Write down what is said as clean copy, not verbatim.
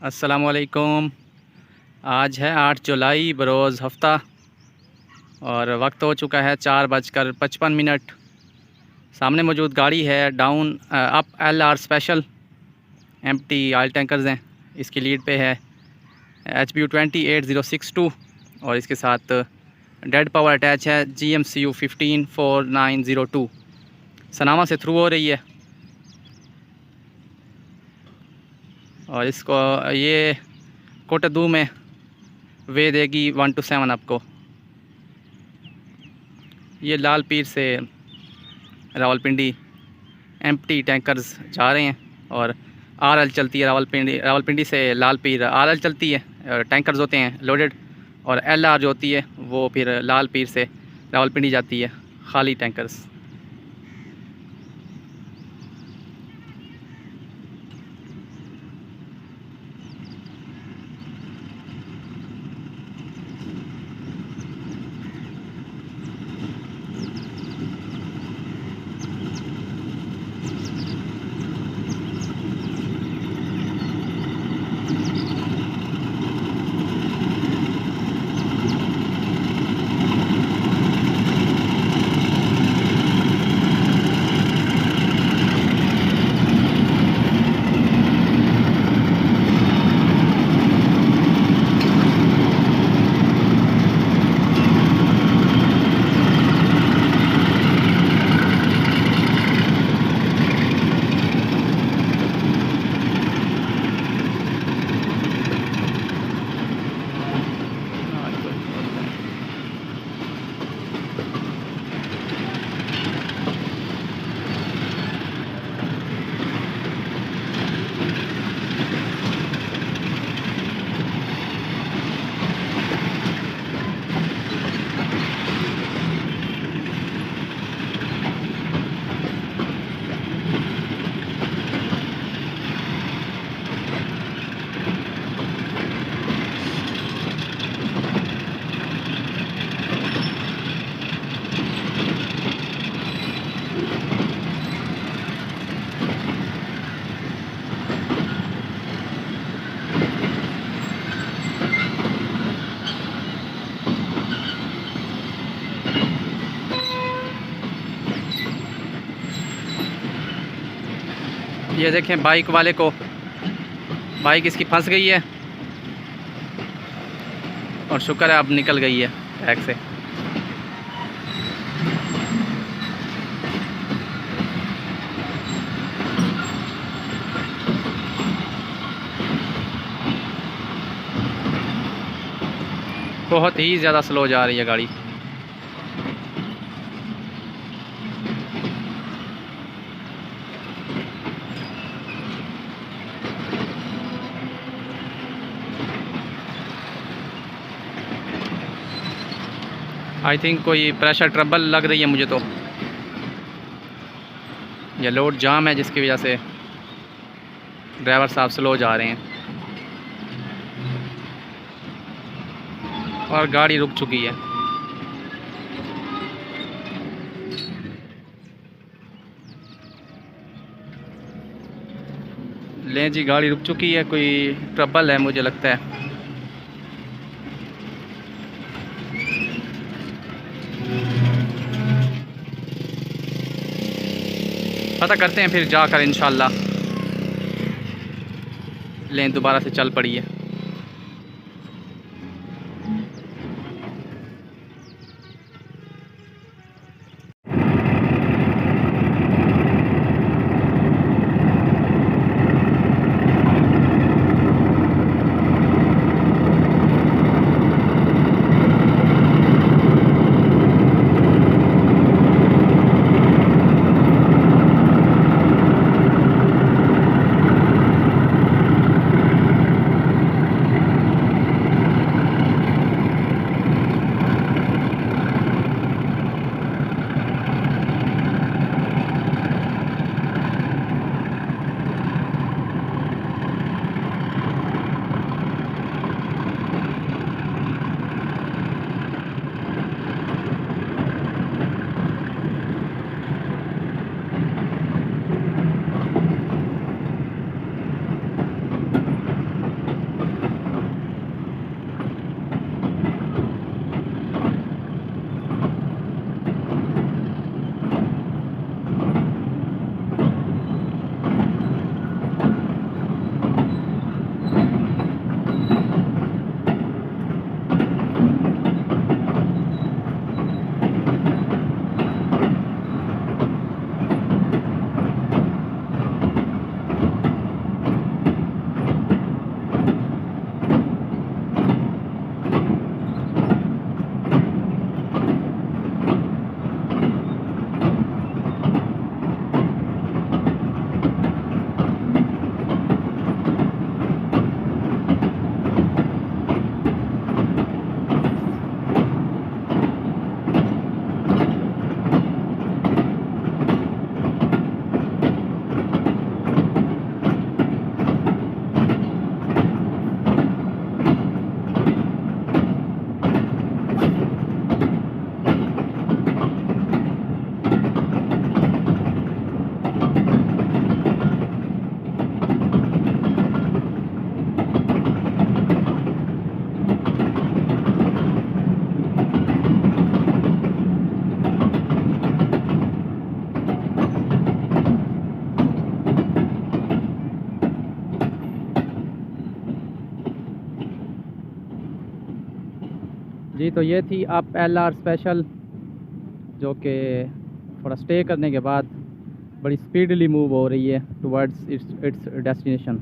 अस्सलामुअलैकुम। आज है 8 जुलाई बरोज़ हफ्ता और वक्त हो चुका है 4:55। सामने मौजूद गाड़ी है down up LR special empty oil tankers हैं। इसकी लीड पे है HBU 208062 और इसके साथ डेड पावर अटैच है GMCU 154902। सनामा से थ्रू हो रही है और इसको ये कोटदू में वे देगी 1 to 7 आपको। ये लाल पीर से रावलपिंडी एम्प्टी टैंकर्स जा रहे हैं और RL चलती है। रावलपिंडी से लाल पीर RL चलती है, टैंकर्स होते हैं लोडेड, और LR जो होती है वो फिर लाल पीर से रावलपिंडी जाती है खाली टैंकर्स। ये देखें बाइक वाले को, बाइक इसकी फंस गई है और शुक्र है अब निकल गई है ट्रैक से। बहुत ही ज़्यादा स्लो जा रही है गाड़ी। आई थिंक कोई प्रेशर ट्रबल लग रही है मुझे तो, या लोड जाम है जिसकी वजह से ड्राइवर साहब स्लो जा रहे हैं और गाड़ी रुक चुकी है। लें जी, गाड़ी रुक चुकी है, कोई ट्रबल है मुझे लगता है। पता करते हैं फिर जाकर इंशाल्लाह। लें दोबारा से चल पड़ी है। जी। तो ये थी अप LR स्पेशल, जो कि थोड़ा स्टे करने के बाद बड़ी स्पीडली मूव हो रही है टुवर्ड्स इट्स डेस्टिनेशन।